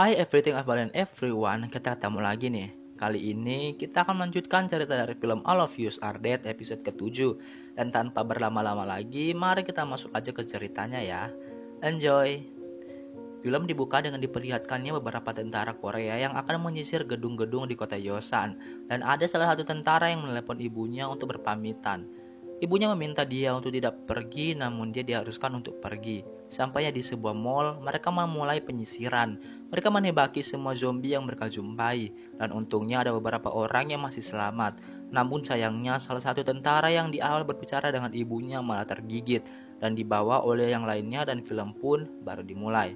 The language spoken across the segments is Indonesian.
Hai everything everyone everyone, kita ketemu lagi nih. Kali ini kita akan melanjutkan cerita dari film All of Us Are Dead episode ke-7. Dan tanpa berlama-lama lagi, mari kita masuk aja ke ceritanya ya. Enjoy. Film dibuka dengan diperlihatkannya beberapa tentara Korea yang akan menyisir gedung-gedung di kota Yosan. Dan ada salah satu tentara yang menelepon ibunya untuk berpamitan. Ibunya meminta dia untuk tidak pergi, namun dia diharuskan untuk pergi. Sampainya di sebuah mall, mereka memulai penyisiran. Mereka menembaki semua zombie yang mereka jumpai. Dan untungnya ada beberapa orang yang masih selamat. Namun sayangnya salah satu tentara yang di awal berbicara dengan ibunya malah tergigit. Dan dibawa oleh yang lainnya dan film pun baru dimulai.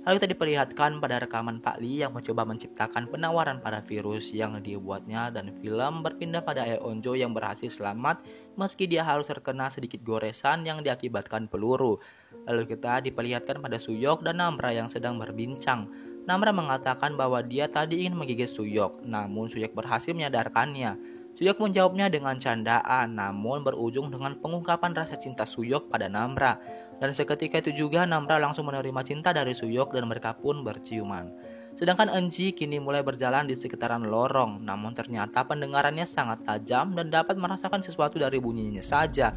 Lalu kita diperlihatkan pada rekaman Pak Lee yang mencoba menciptakan penawaran pada virus yang dibuatnya, dan film berpindah pada Eonjo yang berhasil selamat meski dia harus terkena sedikit goresan yang diakibatkan peluru. Lalu kita diperlihatkan pada Suyok dan Namra yang sedang berbincang. Namra mengatakan bahwa dia tadi ingin menggigit Suyok, namun Suyok berhasil menyadarkannya. Suyok menjawabnya dengan candaan, namun berujung dengan pengungkapan rasa cinta Suyok pada Namra. Dan seketika itu juga Namra langsung menerima cinta dari Suyok dan mereka pun berciuman. Sedangkan Enji kini mulai berjalan di sekitaran lorong, namun ternyata pendengarannya sangat tajam dan dapat merasakan sesuatu dari bunyinya saja.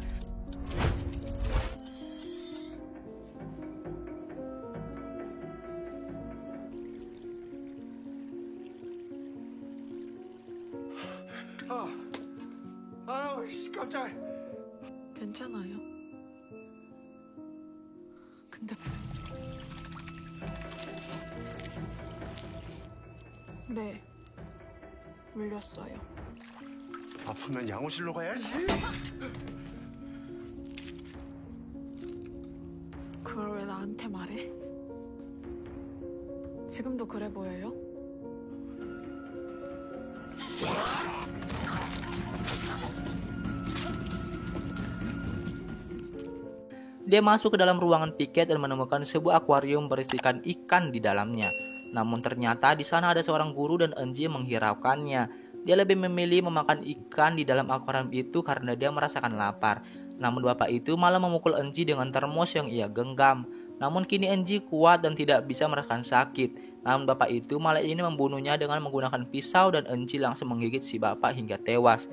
깜짝이야. 괜찮아요. 근데 네, 물렸어요. 아프면 양호실로 가야지. 그걸 왜 나한테 말해? 지금도 그래 보여요? Dia masuk ke dalam ruangan piket dan menemukan sebuah akuarium berisikan ikan di dalamnya. Namun ternyata di sana ada seorang guru dan Enji menghiraukannya. Dia lebih memilih memakan ikan di dalam akuarium itu karena dia merasakan lapar. Namun bapak itu malah memukul Enji dengan termos yang ia genggam. Namun kini Enji kuat dan tidak bisa merasakan sakit. Namun bapak itu malah ingin membunuhnya dengan menggunakan pisau dan Enji langsung menggigit si bapak hingga tewas.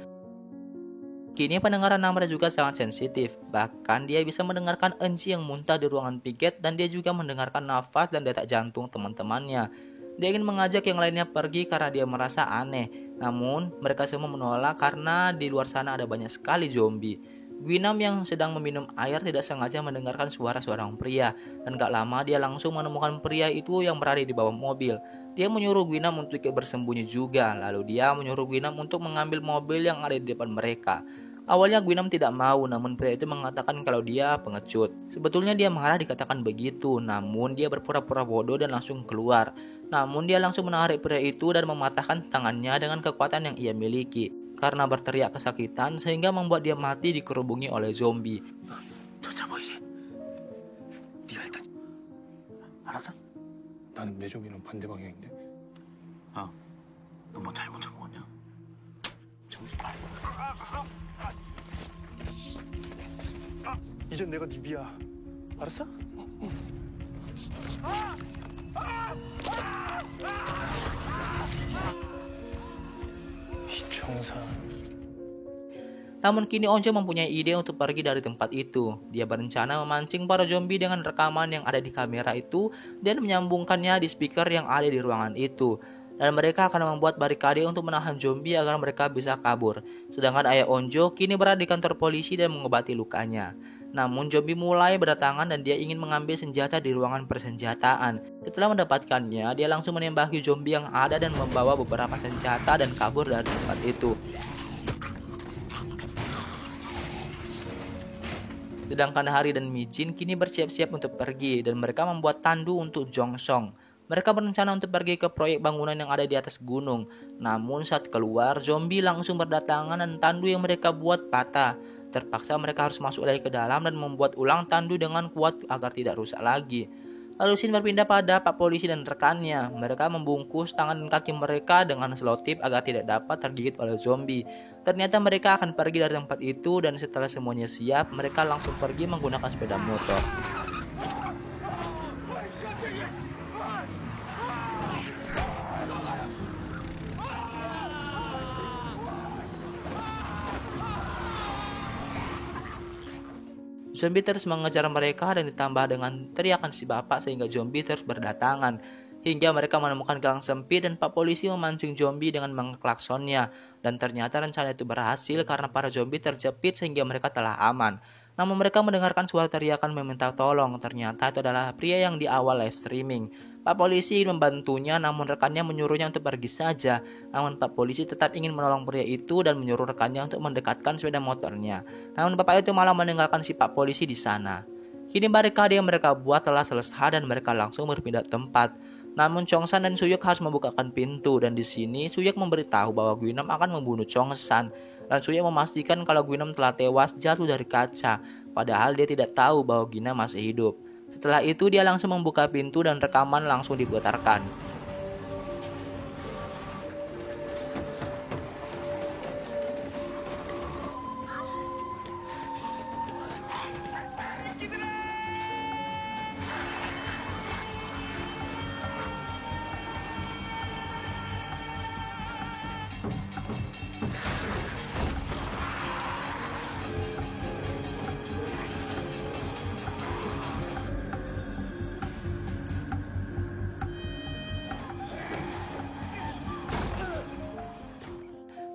Kini pendengaran Namra juga sangat sensitif, bahkan dia bisa mendengarkan Enji yang muntah di ruangan piket dan dia juga mendengarkan nafas dan detak jantung teman-temannya. Dia ingin mengajak yang lainnya pergi karena dia merasa aneh, namun mereka semua menolak karena di luar sana ada banyak sekali zombie. Gwinam yang sedang meminum air tidak sengaja mendengarkan suara seorang pria, dan gak lama dia langsung menemukan pria itu yang berada di bawah mobil. Dia menyuruh Gwinam untuk ikut bersembunyi juga, lalu dia menyuruh Gwinam untuk mengambil mobil yang ada di depan mereka. Awalnya Gwinam tidak mau, namun pria itu mengatakan kalau dia pengecut. Sebetulnya dia marah dikatakan begitu, namun dia berpura-pura bodoh dan langsung keluar. Namun dia langsung menarik pria itu dan mematahkan tangannya dengan kekuatan yang ia miliki. Karena berteriak kesakitan sehingga membuat dia mati dikerubungi oleh zombie. 저 보이지? 네가 일단 알았어? 나는 매점이랑 반대 방향인데. 야, 너 뭐 잘못 먹었냐? 정신 이젠 내가 네 비야. 알았어? 평상. Namun kini Onjo mempunyai ide untuk pergi dari tempat itu. Dia berencana memancing para zombie dengan rekaman yang ada di kamera itu dan menyambungkannya di speaker yang ada di ruangan itu. Dan mereka akan membuat barikade untuk menahan zombie agar mereka bisa kabur. Sedangkan ayah Onjo kini berada di kantor polisi dan mengobati lukanya. Namun zombie mulai berdatangan dan dia ingin mengambil senjata di ruangan persenjataan. Setelah mendapatkannya, dia langsung menembaki zombie yang ada dan membawa beberapa senjata dan kabur dari tempat itu. Sedangkan Hari dan Mijin kini bersiap-siap untuk pergi dan mereka membuat tandu untuk Jongsong. Mereka berencana untuk pergi ke proyek bangunan yang ada di atas gunung. Namun saat keluar, zombie langsung berdatangan dan tandu yang mereka buat patah. Terpaksa mereka harus masuk lagi ke dalam dan membuat ulang tandu dengan kuat agar tidak rusak lagi. Lalu scene berpindah pada Pak Polisi dan rekannya. Mereka membungkus tangan dan kaki mereka dengan selotip agar tidak dapat tergigit oleh zombie. Ternyata mereka akan pergi dari tempat itu dan setelah semuanya siap, mereka langsung pergi menggunakan sepeda motor. Zombie terus mengejar mereka dan ditambah dengan teriakan si bapak sehingga zombie terus berdatangan. Hingga mereka menemukan gang sempit dan Pak Polisi memancing zombie dengan mengklaksonnya. Dan ternyata rencana itu berhasil karena para zombie terjepit sehingga mereka telah aman. Namun mereka mendengarkan suara teriakan meminta tolong. Ternyata itu adalah pria yang di awal live streaming. Pak Polisi ingin membantunya namun rekannya menyuruhnya untuk pergi saja. Namun Pak Polisi tetap ingin menolong pria itu dan menyuruh rekannya untuk mendekatkan sepeda motornya. Namun bapak itu malah meninggalkan si Pak Polisi di sana. Kini barikade yang mereka buat telah selesai dan mereka langsung berpindah tempat. Namun Chongsan dan Suyuk harus membukakan pintu dan di sini Suyuk memberitahu bahwa Guinam akan membunuh Chongsan dan Suyuk memastikan kalau Guinam telah tewas jatuh dari kaca, padahal dia tidak tahu bahwa Guinam masih hidup. Setelah itu dia langsung membuka pintu dan rekaman langsung diputarkan.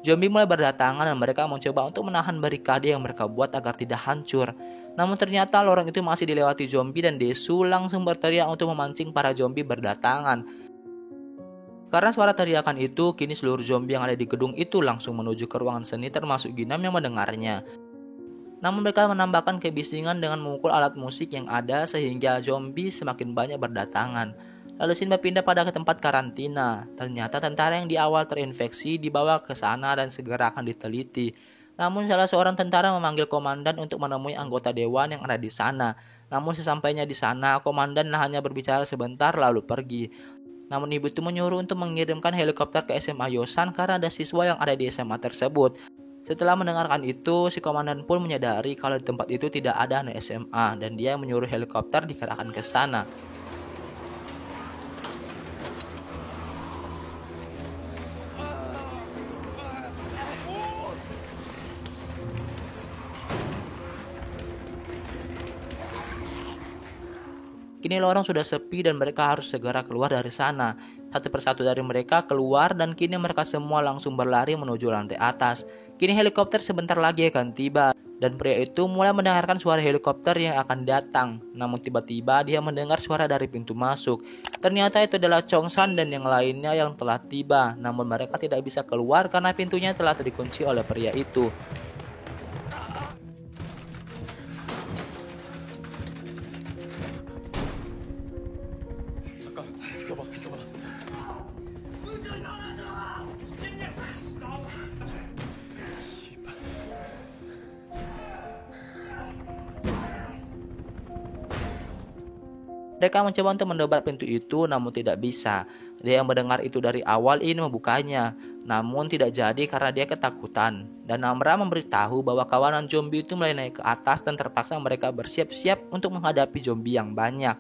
Zombie mulai berdatangan dan mereka mencoba untuk menahan barikade yang mereka buat agar tidak hancur. Namun ternyata lorong itu masih dilewati zombie dan Desu langsung berteriak untuk memancing para zombie berdatangan. Karena suara teriakan itu, kini seluruh zombie yang ada di gedung itu langsung menuju ke ruangan seni termasuk Ginam yang mendengarnya. Namun mereka menambahkan kebisingan dengan memukul alat musik yang ada sehingga zombie semakin banyak berdatangan. Lalu Shin berpindah pada ke tempat karantina. Ternyata tentara yang di awal terinfeksi dibawa ke sana dan segera akan diteliti. Namun salah seorang tentara memanggil komandan untuk menemui anggota dewan yang ada di sana. Namun sesampainya di sana, komandan hanya berbicara sebentar lalu pergi. Namun ibu itu menyuruh untuk mengirimkan helikopter ke SMA Yosan karena ada siswa yang ada di SMA tersebut. Setelah mendengarkan itu, si komandan pun menyadari kalau di tempat itu tidak ada anak SMA dan dia menyuruh helikopter dikerahkan ke sana. Kini lorong sudah sepi dan mereka harus segera keluar dari sana. Satu persatu dari mereka keluar dan kini mereka semua langsung berlari menuju lantai atas. Kini helikopter sebentar lagi akan tiba dan pria itu mulai mendengarkan suara helikopter yang akan datang. Namun tiba-tiba dia mendengar suara dari pintu masuk. Ternyata itu adalah Chongsan dan yang lainnya yang telah tiba. Namun mereka tidak bisa keluar karena pintunya telah dikunci oleh pria itu. Mereka mencoba untuk mendobrak pintu itu namun tidak bisa. Dia yang mendengar itu dari awal ingin membukanya, namun tidak jadi karena dia ketakutan. Dan Namra memberitahu bahwa kawanan zombie itu mulai naik ke atas dan terpaksa mereka bersiap-siap untuk menghadapi zombie yang banyak.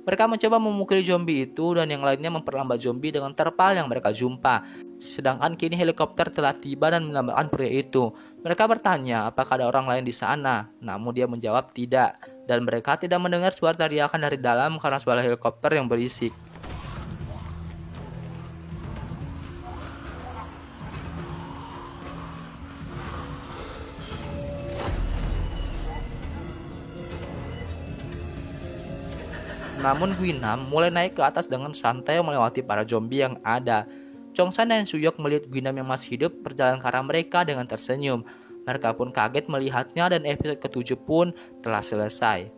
Mereka mencoba memukuli zombie itu dan yang lainnya memperlambat zombie dengan terpal yang mereka jumpa. Sedangkan kini helikopter telah tiba dan menambahkan pria itu. Mereka bertanya apakah ada orang lain di sana, namun dia menjawab tidak. Dan mereka tidak mendengar suara teriakan dari dalam karena suara helikopter yang berisik. Namun Guinam mulai naik ke atas dengan santai melewati para zombie yang ada. Chongsan dan Suyok melihat Guinam yang masih hidup berjalan ke arah mereka dengan tersenyum. Mereka pun kaget melihatnya dan episode ke-7 pun telah selesai.